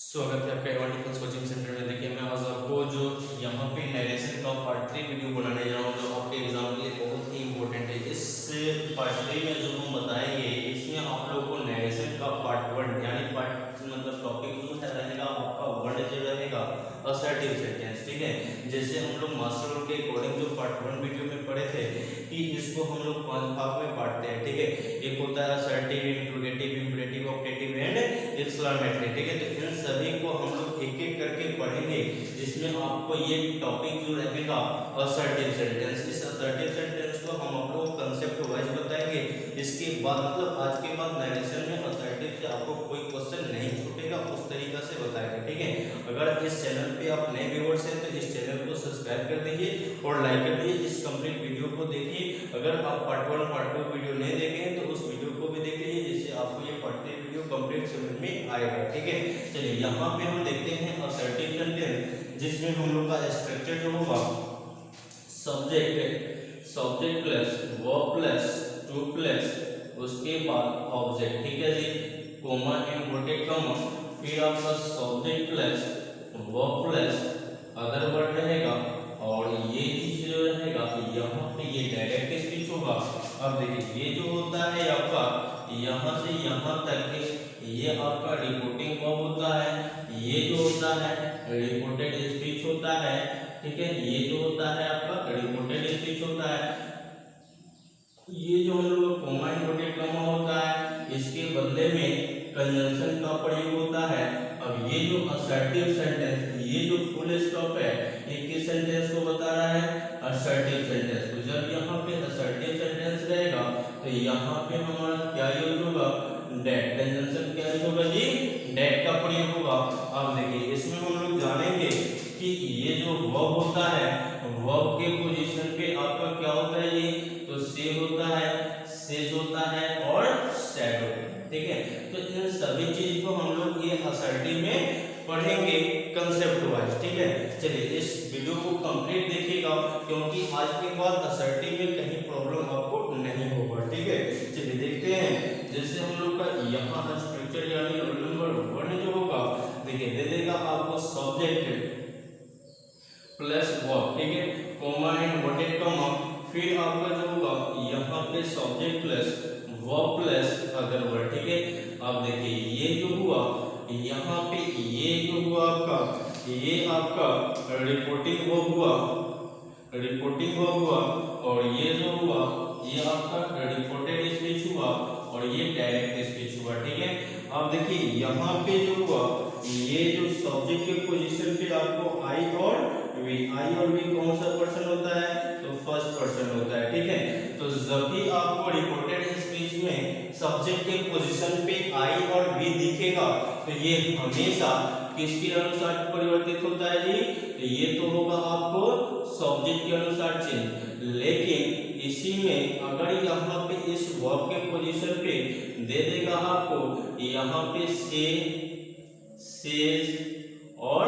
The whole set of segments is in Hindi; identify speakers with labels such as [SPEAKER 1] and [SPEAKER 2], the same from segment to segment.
[SPEAKER 1] स्वागत है आपका एवन डिफेंस कोचिंग सेंटर में। देखिए मैं आज आपको जो यहाँ पे नरेशन का पार्ट 3 वीडियो बनाने जा रहा हूँ जो आपके एग्जाम के लिए बहुत ही इंपॉर्टेंट है। इस पार्ट 3 में जो हम बताएंगे इसमें आप लोगों को नरेशन का पार्ट 1 यानी पार्ट मतलब टॉपिक जो है रहेगा आपका वर्ड जो रहेगा असर्टिव सेंटेंस, ठीक है। जैसे हम लोग मास्टर रूल के अकॉर्डिंग जो पार्ट 1 वीडियो में पढ़े थे कि इसको हम लोग 5 भाग में बांटते हैं, ठीक है। एक होता है assertive, interrogative, imperative, optative and exclamatory, ठीक है। तो इन सभी को हम लोग एक एक करके पढ़ेंगे जिसमें आपको ये टॉपिक जो रहेगा असर्टिव सेंटेंस, इस असर्टिव सेंटेंस को हम आप लोग कंसेप्ट वाइज बताएंगे। इसके बाद मतलब आज के बाद नरेशन में असर्टिव से आपको कोई क्वेश्चन नहीं छूटेगा, उस तरीका से बताएंगे, ठीक है। अगर इस चैनल पे आप नए व्यूअर्स हैं तो इस चैनल को सब्सक्राइब कर दीजिए और लाइक कर दीजिए। इस कंप्लीट वीडियो को देखिए। अगर आप पार्ट 1 पार्ट 2 वीडियो नहीं देखे हैं तो उस वीडियो को भी देख लीजिए जिससे आपको ये पार्ट 3 वीडियो कंप्लीट समझ में आएगा, ठीक है। चलिए यहाँ पे हम देखते हैं असर्टिव सेंटेंस जिसमें हम लोग का स्ट्रक्चर जो होगा subject plus verb plus two plus उसके बाद ऑब्जेक्ट, ठीक है जी, कोमा इन्वर्टेड कॉमा, फिर आपका subject plus verb plus other word रहेगा और ये चीज जो रहेगा यहाँ पे ये डायरेक्ट स्पीच होगा। अब देखिए ये जो होता है आपका यहाँ से यहाँ तक ये आपका रिपोर्टिंग वर्ब होता है, ये जो होता है रिपोर्टेड स्पीच होता है, ठीक है। ये जो होता है आपका रिपोर्टेड स्पीच होता है। ये जो हम लोग कोमा इन्वर्टेड कॉमा होता है इसके बदले में कंजंक्शन का प्रयोग होता है। अब ये जो असर्टिव सेंटेंस, ये जो फुल स्टॉप है ये किस सेंटेंस को बता रहा है? असर्टिव सेंटेंस को। जब यहाँ पे असर्टिव सेंटेंस रहेगा तो यहाँ पे हमारा क्या यूज होगा? डेट। कंजंक्शन क्या यूज होगा जी? डेट का प्रयोग होगा। अब देखिए इसमें हम लोग जानेंगे कि ये जो वर्ब होता है वर्ब के पोजीशन पे आपका क्या होता है जी? तो से होता है, सेज होता है और सेड होता है, ठीक है। तो इन सभी चीज को हम लोग ये असर्टिव में पढ़ेंगे कंसेप्ट वाइज, ठीक है। चलिए इस वीडियो को कंप्लीट देखिएगा क्योंकि आज के बाद असर्टिव में कहीं प्रॉब्लम आपको नहीं होगा, ठीक है। चलिए देखते हैं। जैसे हम लोग का यहाँ स्ट्रक्चर यानी रोल नंबर 1 जो होगा देखिए दे देगा आपको सब्जेक्ट प्लस वर्ब, ठीक है, कोमा इन्वर्टेड कॉमा, फिर आपका जो होगा यहाँ पे subject plus verb plus other word, ठीक है। अब देखिए ये जो हुआ यहाँ पे ये जो हुआ आपका ये आपका रिपोर्टिंग वर्ब हुआ और ये जो हुआ ये आपका रिपोर्टेड स्पीच हुआ और ये डायरेक्ट स्पीच हुआ, ठीक है। अब देखिए यहाँ पे जो हुआ ये जो सब्जेक्ट के पोजीशन पे आपको आई और वी कौन सा पर्सन होता है? तो फर्स्ट पर्सन होता है, ठीक है। तो जब भी आपको रिपोर्टेड स्पीच में सब्जेक्ट के पोजीशन पे आई और वी दिखेगा तो ये हमेशा किसके अनुसार परिवर्तित होता है जी? तो ये तो होगा आपको सब्जेक्ट के अनुसार चेंज। लेकिन इसी में अगर यहाँ पे इस वर्ब के पोजीशन पे दे देगा आपको यहाँ पे से, सेज और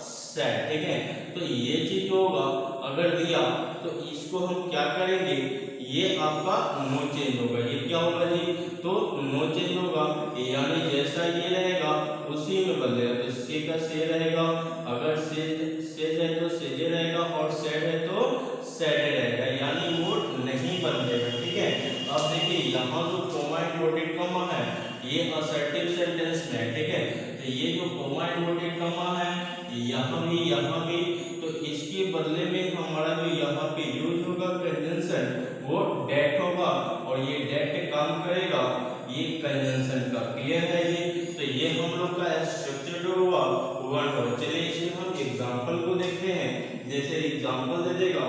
[SPEAKER 1] सेड, ठीक है। तो ये चीज होगा अगर दिया तो इसको हम क्या करेंगे? ये आपका नो चेंज होगा। ये क्या होगा जी? तो नो चेंज होगा यानी जैसा ये रहेगा उसी में बदलेगा। तो से का से रहेगा, अगर सेज है तो सेजे रहेगा और सेड है तो सेडे रहेगा, यानी वो नहीं बदलेगा, ठीक है। अब देखिए यहाँ जो कोमा इन्वर्टेड कॉमा है ये असर्टिव सेंटेंस में है, ठीक है। तो ये जो कोमा इन्वर्टेड कॉमा है यहाँ भी तो इसके बदले में हमारा जो यहाँ पे यूज होगा कंजंक्शन वो डेट होगा और ये डेट काम करेगा ये कंजंक्शन का। क्लियर है जी? तो ये हम लोग का स्ट्रक्चर जो हुआ 1 हो। चलिए इसमें हम एग्जांपल को देखते हैं। जैसे एग्जांपल दे देगा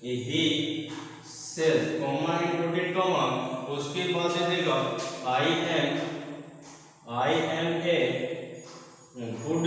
[SPEAKER 1] he says comma inverted comma, उसके बाद दे देगा I am a good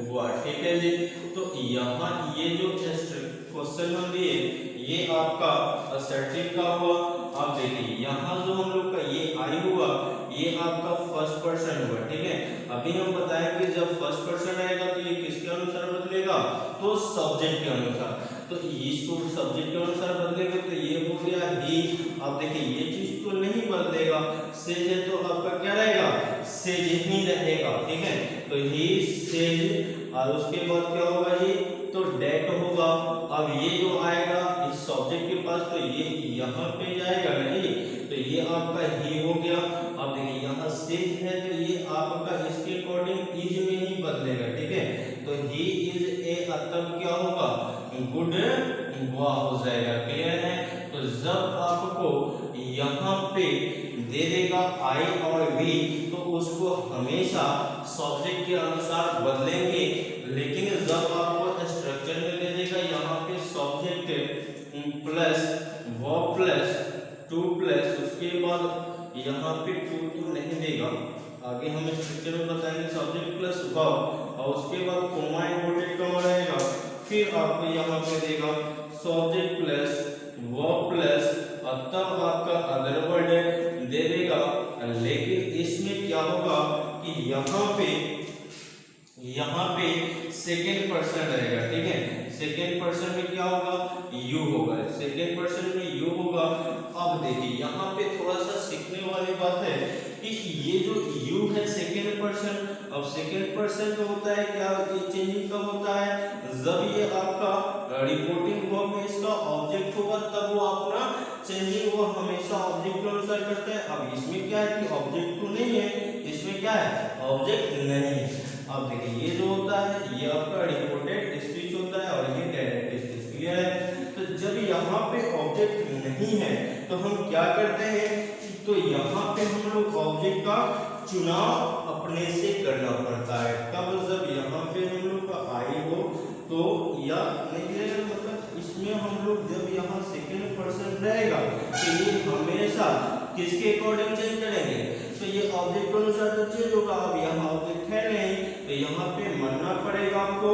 [SPEAKER 1] boy, ठीक है जी। तो यहाँ ये जो क्वेश्चन हम दिए ये आपका असर्टिव का हुआ। अब देखिए यहाँ जो हम लोग का ये आई हुआ ये आपका फर्स्ट पर्सन हुआ, ठीक है। अभी हम बताएंगे जब फर्स्ट पर्सन आएगा तो ये किसके अनुसार बदलेगा? तो सब्जेक्ट के अनुसार। तो इसको सब्जेक्ट के अनुसार बदलेगा तो ये हो गया ही। अब देखिए ये चीज तो नहीं बदलेगा, सेज है तो आपका क्या रहेगा? सेज ही रहेगा, ठीक है। तो ही सेज और उसके बाद क्या होगा जी, तो डेट होगा। अब ये जो आएगा इस सब्जेक्ट के पास तो ये यहाँ पे जाएगा ना जी, तो ये आपका ही हो गया। अब देखिए यहाँ सेज है तो ये आपका इसके अकॉर्डिंग इज में ही बदलेगा, ठीक है। तो ही इज ए तब क्या होगा, गुड वाह हो जाएगा, क्लियर है। तो जब आपको यहाँ पे दे देगा आई और वी तो उसको हमेशा सब्जेक्ट के अनुसार बदलेंगे, लेकिन जब आपको स्ट्रक्चर में दे देगा यहाँ पे subject plus verb plus two plus उसके बाद यहाँ पे टू तो नहीं देगा, आगे हम स्ट्रक्चर में बताएंगे सब्जेक्ट प्लस वर्ब और उसके बाद कोमा इन्वर्टेड कॉमा रहेगा, फिर आपको यहाँ पे देगा सब्जेक्ट प्लस वर्ब प्लस और तब आपका अदर वर्ड दे देगा। लेकिन इसमें क्या होगा कि यहाँ पे सेकेंड पर्सन रहेगा, ठीक है। सेकेंड पर्सन में क्या होगा, यू होगा, सेकेंड पर्सन में यू होगा। अब देखिए यहाँ पे थोड़ा सा सीखने वाली बात है कि ये जो यू है सेकेंड पर्सन, अब सेकेंड पर्सन जो होता है क्या चेंजिंग कब होता है, जब ये आपका रिपोर्टिंग वर्ब में इसका ऑब्जेक्ट होगा तब वो अपना चेंजिंग वो हमेशा ऑब्जेक्ट के अनुसार करता है। अब इसमें क्या है कि ऑब्जेक्ट तो नहीं है, इसमें क्या है ऑब्जेक्ट नहीं है। अब देखिए ये जो होता है ये आपका रिपोर्टेड स्पीच होता है और ये डायरेक्ट स्पीच, क्लियर है। तो जब यहाँ पे ऑब्जेक्ट नहीं है तो हम क्या करते हैं, तो यहाँ पे हम लोग ऑब्जेक्ट का चुनाव अपने से करना पड़ता है। तब जब यहाँ पे हम लोग का आई हो तो या नहीं, मतलब इसमें हम लोग जब यहाँ सेकेंड पर्सन रहेगा तो ये हमेशा किसके अकॉर्डिंग चेंज करेंगे, तो ये ऑब्जेक्ट के अनुसार तो चेंज होगा। अब यहाँ ऑब्जेक्ट है नहीं तो यहाँ पे मानना पड़ेगा आपको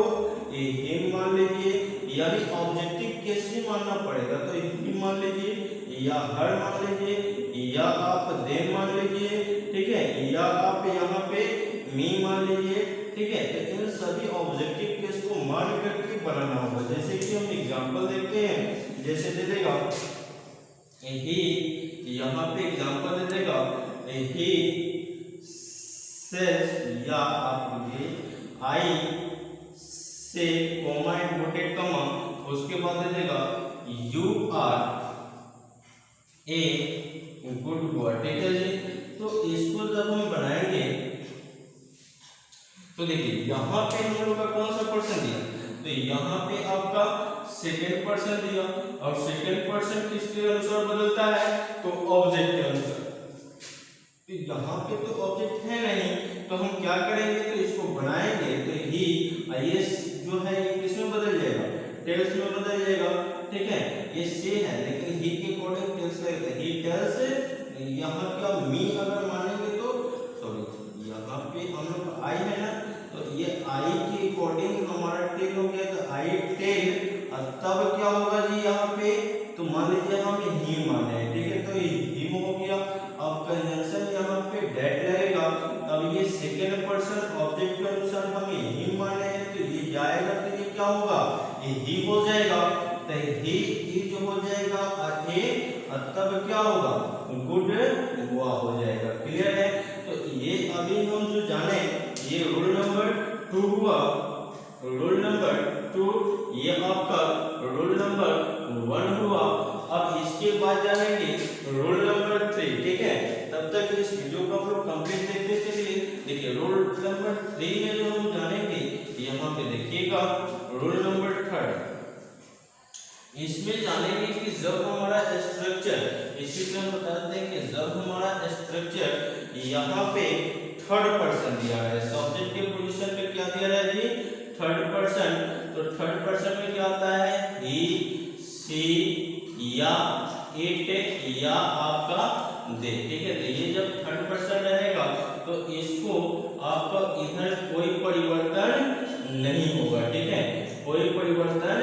[SPEAKER 1] ये हिम मान लीजिए, यानी ऑब्जेक्टिव केस भी मानना पड़ेगा, तो हिम मान लीजिए या हर मान लीजिए या आप देम मान लीजिए, ठीक है, या आप यहाँ पे मी मान लीजिए, ठीक है। तो इन सभी ऑब्जेक्टिव केस को मान करके बनाना होगा। जैसे कि हम एग्जांपल देखते हैं, जैसे दे देगा ही, यहाँ पे एग्जांपल दे देगा ही सेज, या आप लीजिए आई से कोमा इन्वर्टेड कॉमा, उसके बाद दे देगा you are a good boy, ठीक है जी। तो इसको जब हम बनाएंगे तो देखिए यहाँ पे हम लोग का कौन सा पर्सन दिया, तो यहाँ पे आपका सेकेंड पर्सन दिया और सेकेंड पर्सन किसके अनुसार बदलता है, तो ऑब्जेक्ट के अनुसार। तो यहाँ पे तो ऑब्जेक्ट है नहीं तो हम क्या करेंगे, तो इसको बनाएंगे तो ही ये जो है ये किसमें बदल जाएगा, टेल्स में बदल जाएगा, ठीक है। ये से है लेकिन ही के अकॉर्डिंग टेल्स लगेगा, ही टेल्स। यहाँ का मी अगर मानेंगे तो सॉरी यहाँ पे हम लोग आई है ना, तो ये आई के अकॉर्डिंग हमारा टेल हो गया, तो आई टेल। तब क्या होगा जी यहाँ पे, तो मान लीजिए हम ही माने हैं, ठीक है, तो हिम हो गया। अब कंजंक्शन यहाँ पे डेट लगेगा, अब ये सेकेंड पर्सन ऑब्जेक्ट के अनुसार हम हिम माने हैं तो ये जाएगा तो ये क्या होगा, ये ही हो जाएगा, तो ही जो हो जाएगा तब क्या होगा, गुड हुआ हो जाएगा, क्लियर है। तो ये अभी हम जो जाने ये रूल नंबर 2 हुआ, रूल नंबर 2 ये आपका रूल नंबर 1 हुआ। अब इसके बाद जानेंगे रूल नंबर 3, ठीक है। तब तक इस वीडियो को हम लोग कंप्लीट देखते चलिए। देखिए रूल नंबर 3 में जो हम जानेंगे यहाँ पे देखिएगा रूल नंबर 3, इसमें जानेंगे कि जब हमारा स्ट्रक्चर, इसी में हम बताते हैं कि जब हमारा स्ट्रक्चर यहाँ पे थर्ड पर्सन दिया है, सब्जेक्ट के पोजीशन पे क्या दिया है जी, थर्ड पर्सन। तो थर्ड पर्सन में क्या आता है, ही सी या इट या आपका दे, ठीक है। तो ये जब थर्ड पर्सन रहेगा तो इसको आपका इधर कोई परिवर्तन नहीं होगा, ठीक है, कोई परिवर्तन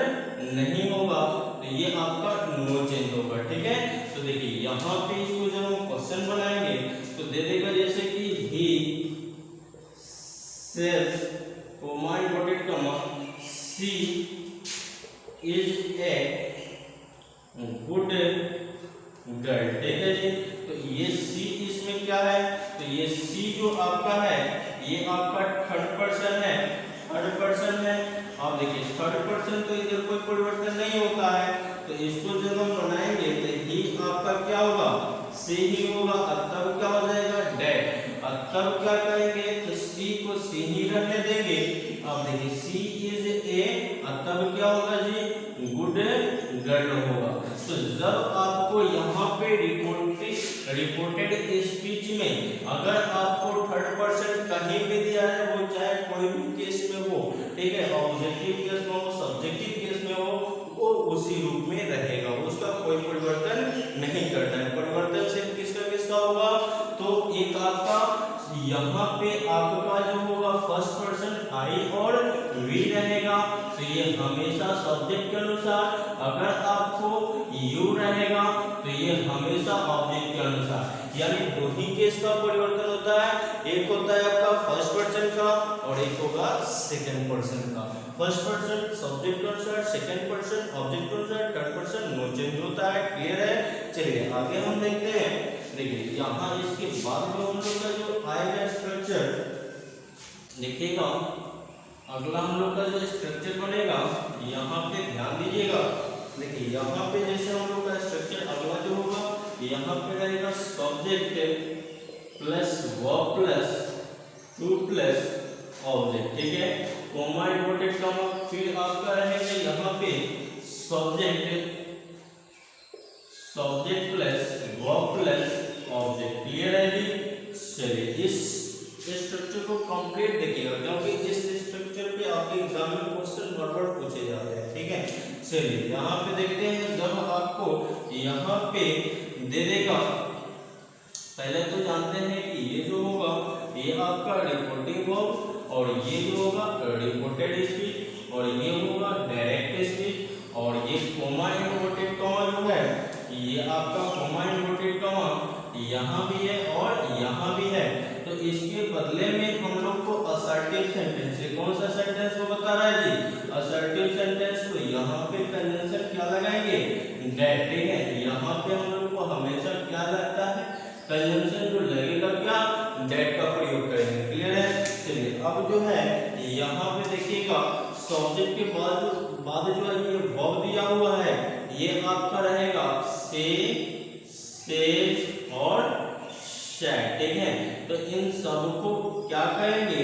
[SPEAKER 1] नहीं होगा, तो ये आपका नो चेंज होगा, ठीक है। तो देखिए यहाँ पे इसको जब हम क्वेश्चन बनाएंगे तो दे देगा जैसे कि ही सेल्स comma inverted comma she is a good girl, ठीक है जी। तो ये सी इसमें क्या है, तो ये सी जो आपका है ये आपका थर्ड पर्सन है, थर्ड पर्सन है। आप देखिए थर्ड पर्सन तो इधर कोई परिवर्तन नहीं होता है, तो इसको जब हम बनाएंगे तो ही आपका क्या होगा, से ही होगा। तब क्या हो जाएगा, डेट। तब क्या करेंगे, तो सी को सी ही रहने देंगे। अब देखिए सी इज ए, तब क्या होगा जी, गुड गर्ल होगा। तो जब आपको यहाँ पे रिपोर्टेड स्पीच में अगर आपको थर्ड पर्सन कहीं भी दिया है, वो चाहे कोई भी केस में हो, ठीक है, ऑब्जेक्टिव केस में हो, सब्जेक्टिव केस में हो, वो उसी रूप में रहेगा, उसका कोई परिवर्तन नहीं करना है। परिवर्तन सिर्फ किसका किसका होगा, तो एक आपका यहाँ पे आपका जो होगा फर्स्ट पर्सन आई और वी रहेगा, तो ये हमेशा सब्जेक्ट के अनुसार, अगर आपको यू रहेगा तो ये हमेशा ऑब्जेक्ट के अनुसार। यानी दो ही केस का परिवर्तन होता है, एक होता है आपका फर्स्ट पर्सन का और एक होगा सेकंड पर्सन का। फर्स्ट पर्सन सब्जेक्ट के अनुसार, सेकंड पर्सन ऑब्जेक्ट के अनुसार, थर्ड पर्सन नो चेंज होता है। क्लियर है? चलिए आगे हम देखते हैं। देखिए यहाँ इसके बाद में हम लोग का जो आएगा स्ट्रक्चर, देखिएगा अगला हम लोग का जो स्ट्रक्चर बनेगा, यहाँ पे ध्यान दीजिएगा। देखिए यहाँ पे जैसे हम लोग का स्ट्रक्चर अगला जो होगा, यहाँ पे रहेगा subject plus verb plus two plus object, ठीक है, कोमा इन्वर्टेड कॉमा, फिर आपका रहेगा यहाँ पे subject plus verb plus object. Clear है जी? चलिए इस स्ट्रक्चर को कंप्लीट देखिएगा, क्योंकि इस स्ट्रक्चर पे आपके एग्जाम में क्वेश्चन गड़बड़ पूछे जाते हैं, ठीक है। चलिए यहाँ पे देखते हैं, जब आपको यहाँ पे दे देगा, पहले तो जानते हैं कि ये जो होगा ये आपका रिपोर्टिंग वर्ब, और ये जो होगा रिपोर्टेड स्पीच, और ये होगा डायरेक्ट स्पीच, और ये कोमा इन्वर्टेड कॉमा जो है, ये आपका कोमा इन्वर्टेड कॉमा यहाँ भी है और यहाँ भी है। तो इसके बदले में हम लोग को असर्टिव सेंटेंस, कौन सा सेंटेंस को बता रहा है जी, असर्टिव सेंटेंस। तो यहाँ पे कंजंक्शन क्या लगाएंगे, दैट, ठीक है। यहाँ पे हम लोग को हमेशा क्या लगता है, कंजंक्शन जो लगेगा क्या, दैट का प्रयोग करेंगे। क्लियर है? चलिए अब जो है यहाँ पे देखिएगा, सब्जेक्ट के बाद जो है ये वर्ब दिया हुआ है, ये आपका रहेगा से, सेज और शैड, ठीक है। तो इन सब को क्या करेंगे,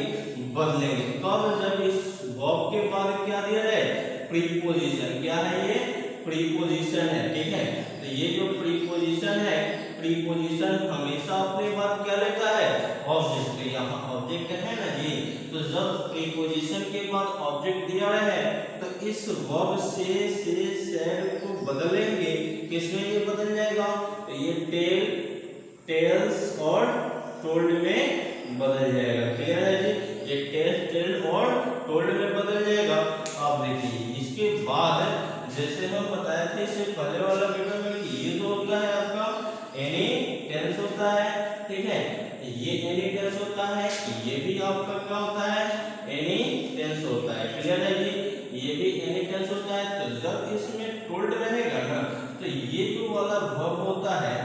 [SPEAKER 1] बदलेंगे। कब, जब इस वर्ब के बाद क्या दिया है, प्रीपोजिशन। क्या है ये, प्रीपोजिशन है, ठीक है। तो ये जो प्रीपोजिशन है, प्रीपोजिशन हमेशा अपने बाद क्या लेता है, ऑब्जेक्ट। तो यहाँ ऑब्जेक्ट है ना जी, तो जब प्रीपोजिशन के बाद ऑब्जेक्ट दिया है, तो इस वर्ब से सेड को बदलेंगे, किसमें ये बदल जाएगा, तो ये टेल्स और टोल्ड में बदल जाएगा। क्लियर है जी? ये टेल्स, टेल्ड और टोल्ड में बदल जाएगा। आप देखिए इसके बाद जैसे हम बताए थे इससे पहले वाला वीडियो में कि ये जो होता है आपका एनी टेंस होता है, ठीक है, ये एनी टेंस होता है, ये भी आपका क्या होता है, एनी टेंस होता है। क्लियर है जी? ये भी एनी टेंस होता है। तो जब इसमें टोल्ड रहेगा ना, तो ये जो वाला वर्ब होता है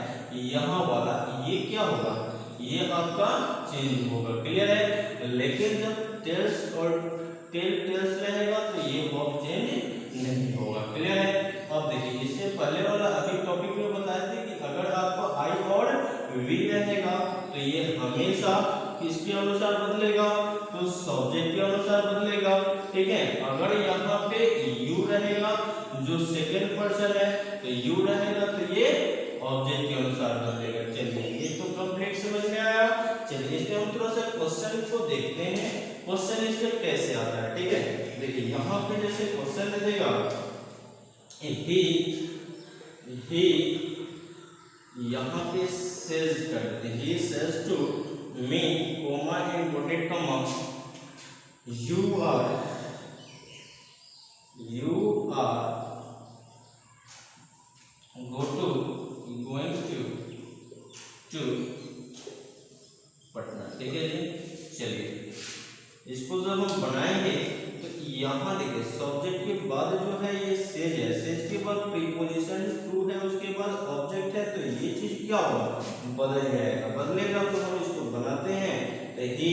[SPEAKER 1] यहाँ वाला, ये क्या होगा, ये आपका चेंज होगा। क्लियर है? लेकिन जब टेल्स और टेल्स रहेगा तो ये वर्ब चेंज नहीं होगा। क्लियर है? अब देखिए इससे पहले वाला अभी टॉपिक में बताए थे कि अगर आपका आई और वी रहेगा तो ये हमेशा किसके अनुसार बदलेगा, तो सब्जेक्ट के अनुसार बदलेगा, ठीक है। अगर यहाँ पे यू रहेगा, जो सेकंड पर्सन है, तो यू रहेगा तो ये ऑब्जेक्ट के अनुसार बदलेगा। चलिए ये तो कंप्लीट समझ में आया। चलिए इसमें हम थोड़ा सा क्वेश्चन को देखते हैं, क्वेश्चन इसमें कैसे आता है, ठीक है। देखिए यहाँ पे जैसे क्वेश्चन दे देगा, ही यहाँ पे सेज कर देते हैं, he says to me, comma inverted comma, you are going to Patna, ठीक है जी। चलिए इसको जब हम बनाएंगे तो यहाँ देखिए सब्जेक्ट के बाद जो है ये सेज है, सेज के बाद प्रीपोजिशन टू है, उसके बाद ऑब्जेक्ट है, तो ये चीज क्या होगा, बदल जाएगा। बदलेगा तो हम इसको बनाते हैं, तो ही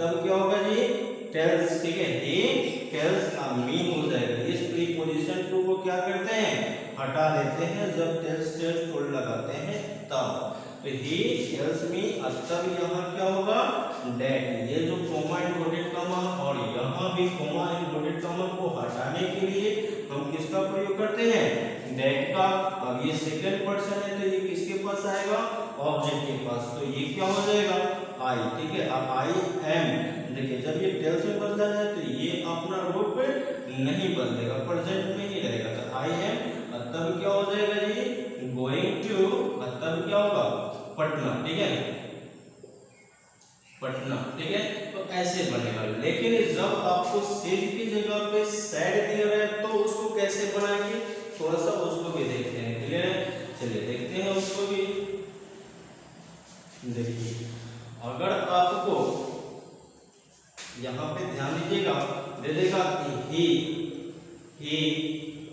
[SPEAKER 1] तब क्या होगा जी, टेल्स, ठीक है, ही टेल्स मी हो जाएगा। इस प्रीपोजिशन टू को क्या करते हैं, हटा देते हैं जब टेल्स टेल्स टोल्ड लगाते हैं तब। तो ही टेल्स मी, तब यहाँ क्या होगा, डेट। ये जो कोमा इन्वर्टेड कॉमा और यहाँ भी कोमा इन्वर्टेड कॉमा को हटाने के लिए हम किसका प्रयोग करते हैं, डेट का। अब ये सेकंड पर्सन है तो ये किसके पास आएगा, ऑब्जेक्ट के पास, तो ये क्या हो जाएगा, आई, ठीक है। अब आई एम, देखिए जब ये टेल्स में बदला जाए तो ये अपना रूप नहीं बदलेगा, प्रेजेंट में ही रहेगा। तो आई एम, तब क्या हो जाएगा जी, गोइंग टू, तब क्या होगा, पटना, ठीक है, पटना, ठीक है। तो ऐसे बनेगा। लेकिन जब आपको सेड की जगह पे सैड दिया है तो उसको कैसे बनाएंगे, थोड़ा सा उसको भी देखते हैं, क्लियर है। चलिए देखते हैं उसको भी। देखिए अगर आपको यहाँ पे ध्यान दीजिएगा, दे देगा he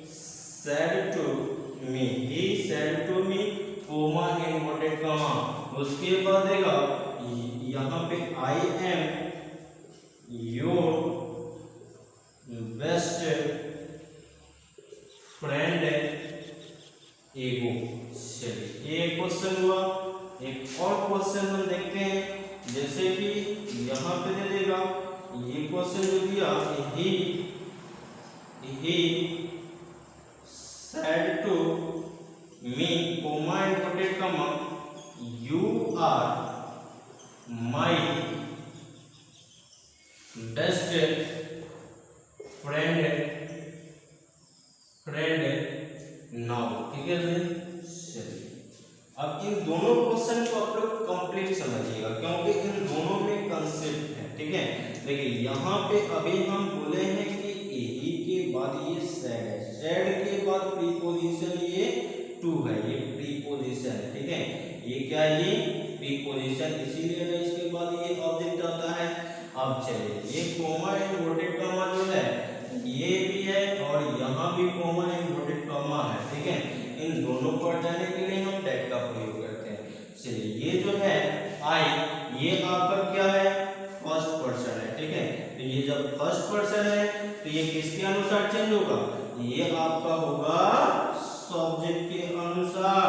[SPEAKER 1] said to me, he said to me, coma inverted comma, उसके बाद देगा यहाँ पे I am your best friend एगो। चलिए ये क्वेश्चन हुआ। एक और क्वेश्चन हम देखते हैं, जैसे कि यहाँ पे दे देगा, ये क्वेश्चन जो दिया, he said to me, comma inverted comma, you are my best friend now, ठीक है जी। चलिए अब इन दोनों क्वेश्चन को आप लोग कंप्लीट समझिएगा, क्योंकि इन दोनों में कंसेप्ट है, ठीक है। देखिए यहाँ पे अभी हम बोले हैं कि ही के बाद ये सैड है, सैड के बाद प्रीपोजिशन ये टू है, ये प्रीपोजिशन है, ठीक है। ये क्या है, ये प्रीपोजिशन, इसीलिए ना इसके बाद ये ऑब्जेक्ट आता है। अब चलिए ये कोमा इन्वर्टेड कॉमा जो है ये भी है और यहाँ भी कोमा इन्वर्टेड कॉमा है, ठीक है। इन दोनों को हटाने के लिए हम डेट का प्रयोग करते हैं। चलिए ये जो है आई, ये आपका क्या है, फर्स्ट पर्सन है, ठीक है। तो ये जब फर्स्ट पर्सन है तो ये किसके अनुसार चेंज होगा, ये आपका होगा सब्जेक्ट के अनुसार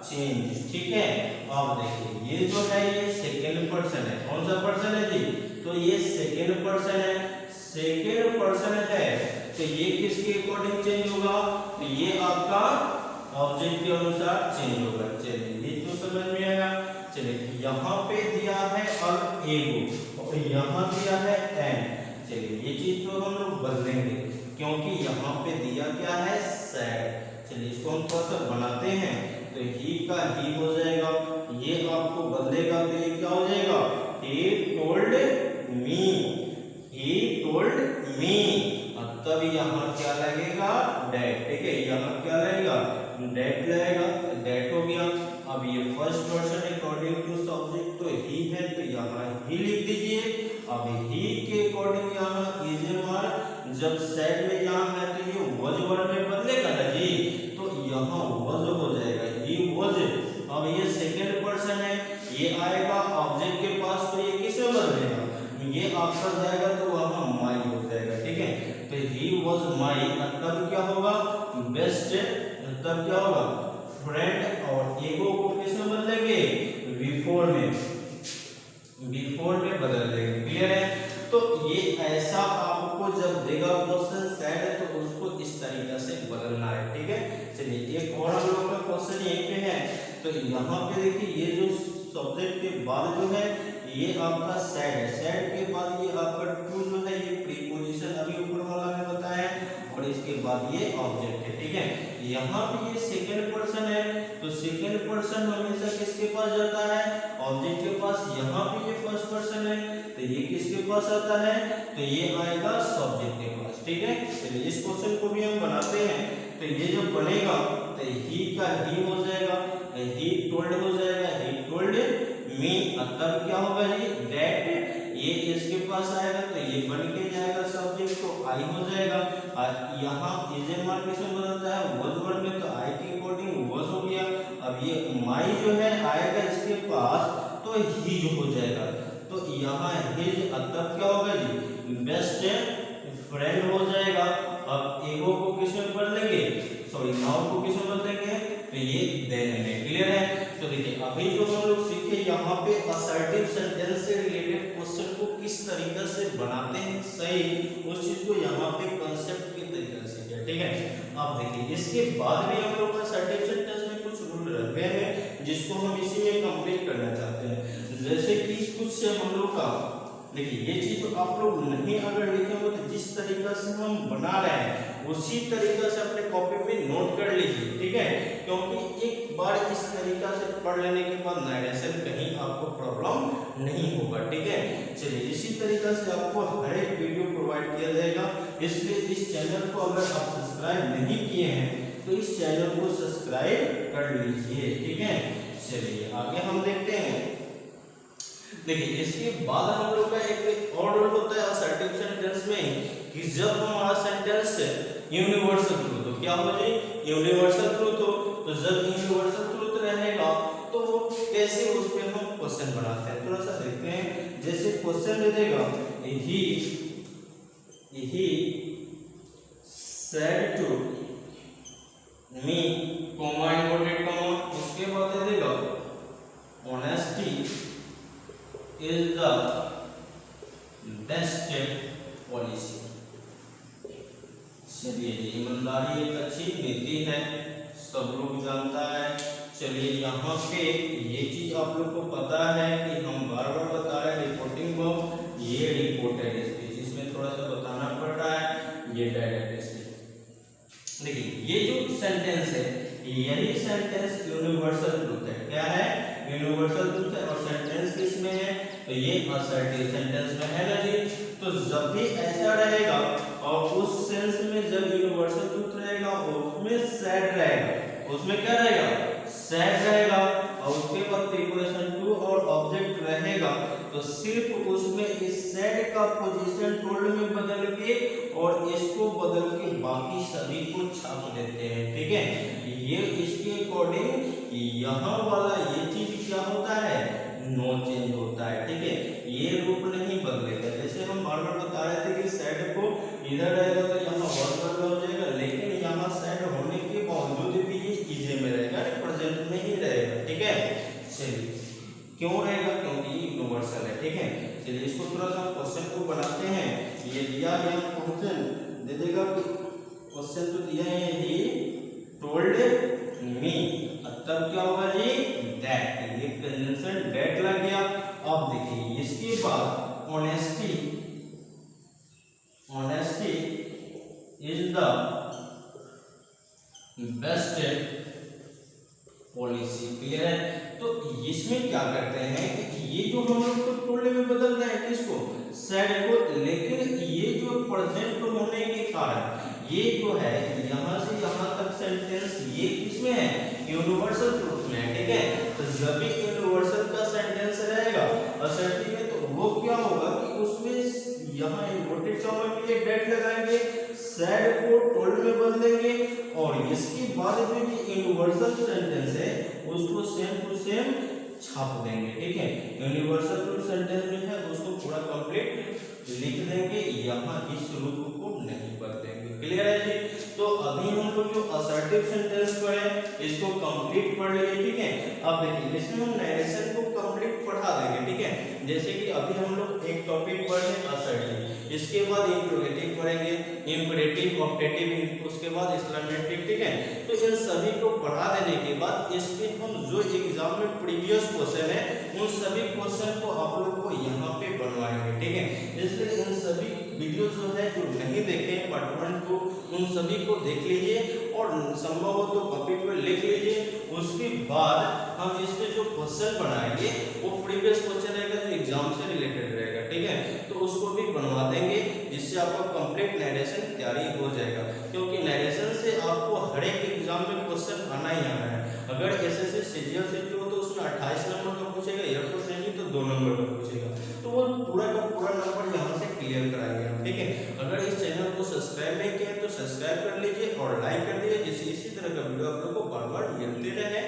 [SPEAKER 1] चेंज, ठीक है। अब देखिए ये जो है ये सेकेंड पर्सन है, कौन सा पर्सन है जी, तो ये सेकेंड पर्सन है। सेकेंड पर्सन है तो ये किसके अकॉर्डिंग चेंज होगा, तो ये आपका ऑब्जेक्ट के अनुसार चेंज होगा। चलिए ये तो समझ में आया। चलिए यहाँ पे दिया है अब एगो और यहाँ दिया है एन। चलिए ये चीज तो हम लोग बदलेंगे, क्योंकि यहाँ पे दिया क्या है, सैड। चलिए इसको हम थोड़ा सा बनाते हैं, तो ही का ही हो जाएगा, ये आपको बदलेगा तो ये क्या हो जाएगा, he told me, he told me। तब यहाँ क्या लगेगा, डेट, ठीक है। यहाँ क्या लगेगा, डेट लगेगा, डेट हो गया। अब ये first person according to subject तो ही है, तो यहाँ ही लिख दीजिए। अब ही के अकॉर्डिंग यहाँ इज ए वर्ड, जब सेड में यहाँ है तो ये वॉज वर्ड में बदलेगा ना जी, तो यहाँ वॉज हो जाएगा, ही वॉज। अब ये सेकेंड पर्सन है, ये आएगा ऑब्जेक्ट के पास तो ये किसमें बदलेगा, ये आपका जाएगा तो वहाँ माई हो जाएगा, ठीक है। तो ही वॉज माई, तब क्या होगा, बेस्ट, तब क्या होगा, फ्रेंड। और एगो को किसमें बदलेंगे, बिफोर में, बिफोर में बदल देंगे, क्लियर है। तो ये ऐसा आपको जब देगा क्वेश्चन सैड है तो उसको इस तरीके से बदलना है, ठीक है। चलिए एक और हम लोग का क्वेश्चन यहीं पे है, तो यहाँ पे देखिए ये जो सब्जेक्ट के बाद जो है ये आपका सैड है, सैड के बाद ये आपका टू जो है ये प्रीपोजिशन अभी ऊपर वाला में बताया, और इसके बाद ये ऑब्जेक्ट है, ठीक है। यहाँ पे ये सेकंड पर्सन है, तो सेकंड पर्सन हमेशा किसके पास जाता है, ऑब्जेक्ट के पास। यहाँ पे ये फर्स्ट पर्सन है तो ये किसके पास आता है, तो ये आएगा सब्जेक्ट के पास, ठीक है। चलिए इस क्वेश्चन को भी हम बनाते हैं, तो ये जो बनेगा तो ही का ही हो जाएगा, ही टोल्ड हो जाएगा, ही टोल्ड मी। तब क्या होगा जी, दैट, ये इसके पास आएगा तो ये बन के जाएगा सब्जेक्ट, तो आई हो जाएगा। और यहाँ इज ए मार्क किसमें बदलता है, वॉज वर्ड में, तो आई के अकॉर्डिंग वॉज हो गया। अब ये माई जो है आएगा इसके पास तो ही जो हो जाएगा, तो यहाँ हिज तब क्या होगा जी, बेस्ट फ्रेंड हो जाएगा। अब एगो को किस में बदलेंगे, सॉरी नाउन को किस में बदलेंगे, तो ये देन में। क्लियर है। तो देखिए अभी जो हम लोग सीखे यहाँ पे असर्टिव सेंटेंस से रिलेटेड क्वेश्चन को किस तरीके से बनाते हैं सही, उस चीज को यहाँ पे कंसेप्ट के तरीके से किया। ठीक है। अब देखिए इसके बाद भी हम लोग असर्टिव सेंटेंस में कुछ रूल रखे हैं जिसको हम इसी में कंप्लीट करना चाहते हैं। जैसे कि कुछ से हम लोग का देखिए ये चीज तो आप लोग नहीं अगर लिखेंगे तो जिस तरीके से हम बना रहे हैं उसी तरीके से अपने कॉपी में नोट कर लीजिए। ठीक है। क्योंकि एक बार इस तरीका से पढ़ लेने के बाद नरेशन कहीं आपको प्रॉब्लम नहीं होगा। ठीक है। चलिए इसी तरीके से आपको हर एक वीडियो प्रोवाइड किया जाएगा, इसलिए इस चैनल को अगर आप सब्सक्राइब नहीं किए हैं तो इस चैनल को सब्सक्राइब कर लीजिए। ठीक है। चलिए आगे हम देखते हैं। देखिए इसके बाद हम लोग का एक और रूल होता है असर्टिव सेंटेंस में कि जब हमारा सेंटेंस यूनिवर्सल ट्रूथ हो, क्या हो जाए, यूनिवर्सल ट्रूथ हो, तो जब यूनिवर्सल ट्रूथ रहेगा तो वो कैसे उस पे हम क्वेश्चन बनाते हैं थोड़ा सा देखते हैं। जैसे क्वेश्चन दे देगा ही said to me comma inverted comma, उसके बाद दे देगा honesty is the best policy। चलिए ईमानदारी एक अच्छी नीति है, सब लोग जानता है। चलिए यहाँ पे ये चीज आप लोग को पता है कि हम बार बार बता रहे हैं रिपोर्टिंग वर्ब, ये रिपोर्टेड स्पीच, इसमें थोड़ा सा बताना पड़ रहा है, ये डायरेक्ट स्पीच। देखिए ये जो सेंटेंस है यही सेंटेंस यूनिवर्सल ट्रूथ है। क्या है, यूनिवर्सल ट्रूथ है। और सेंटेंस किस में है, तो ये असर्टिव सेंटेंस में है ना जी। तो जब भी ऐसा रहेगा और उस सेंस में जब यूनिवर्सल ट्रूथ रहेगा उसमें सैड रहेगा, उसमें क्या रहेगा, सैड रहेगा, और उसके बाद प्रीपोजिशन टू और ऑब्जेक्ट रहेगा, तो सिर्फ उसमें इस सैड का पोजीशन टोल्ड में बदल के और इसको बदल के बाकी सभी को छाप देते हैं। ठीक है। ये इसके अकॉर्डिंग यहाँ वाला ये चीज क्या होता है, नो चेंज होता है। ठीक है। ये रूप नहीं बदलेगा। जैसे हम बार बार बता रहे थे कि सैड को इधर रहेगा तो यहाँ वर्ब बदल हो जाएगा, लेकिन यहाँ सैड होने के बावजूद भी ये इजे में रहेगा, प्रेजेंट में ही रहेगा। ठीक है। चलिए क्यों रहेगा, क्योंकि ये यूनिवर्सल है। ठीक है। चलिए इसको थोड़ा सा क्वेश्चन को बनाते हैं। ये दिया गया क्वेश्चन दे देगा कि क्वेश्चन तो दिया है ही टोल्ड मी, तब क्या होगा जी, दैट, ये कंजंक्शन दैट लग गया। अब देखिए इसके बाद honesty is the best policy. Clear है। तो इसमें क्या करते हैं कि ये जो हम लोग तो टोल्ड में बदल रहे हैं किसको, सैड को, लेकिन ये जो प्रेजेंट होने के कारण ये जो है यहाँ से यहाँ तक सेंटेंस ये किसमें है, यूनिवर्सल ट्रूथ में है। ठीक है। तो जब भी यूनिवर्सल का सेंटेंस रहेगा असर्टिव में तो वो क्या होगा कि उसमें यहाँ इन्वर्टेड कॉमा में ये डेट लगाएंगे, सैड को टोल्ड में बदलेंगे, और इसके बाद जो ये यूनिवर्सल सेंटेंस है उसको सेम टू सेम छाप देंगे। ठीक है। यूनिवर्सल ट्रूथ सेंटेंस में है उसको पूरा कंप्लीट लिख देंगे, यहाँ इस रूप को नहीं बदलेंगे। क्लियर है जी। तो अभी हम लोग जो असर्टिव सेंटेंस पढ़े इसको कंप्लीट पढ़ लिए। ठीक है। अब देखिए इसमें हम नरेशन को कंप्लीट पढ़ा देंगे। ठीक है। जैसे कि अभी हम लोग एक टॉपिक पढ़े असर्टिव, इसके बाद इंट्रोगेटिव पढ़ेंगे, इंपरेटिव, ऑप्टेटिव, उसके बाद एक्सक्लेमेटिव। ठीक है। तो इन सभी को पढ़ा देने के बाद इसके हम जो एग्जाम में प्रीवियस क्वेश्चन है उन सभी क्वेश्चन को आप लोग को यहाँ पे बनवाएंगे। ठीक है। इसलिए इन सभी वीडियो जो है जो नहीं देखे पार्ट 1 2 उन सभी को देख लीजिए और संभव हो तो कॉपी पे लिख लीजिए। उसके बाद हम इस पे जो क्वेश्चन बनाएंगे वो प्रीवियस क्वेश्चन रहेगा जो एग्जाम से रिलेटेड रहेगा। ठीक है। तो उसको भी बनवा देंगे जिससे आपका कंप्लीट नरेशन तैयारी हो जाएगा, क्योंकि नरेशन से आपको हर एक एग्जाम में क्वेश्चन आना ही आना है। अगर एसएससी सीजीएल सीटी हो तो उसमें 28 नंबर का पूछेगा, एयरफोर्स नहीं तो 2 नंबर का पूछेगा, तो वो पूरा का पूरा नंबर यहाँ से क्लियर कराएंगे हम। ठीक है। अगर इस चैनल को सब्सक्राइब नहीं किया तो सब्सक्राइब कर लीजिए और लाइक कर दीजिए, जिससे इसी तरह का वीडियो आप लोग को बार बार मिलते रहे।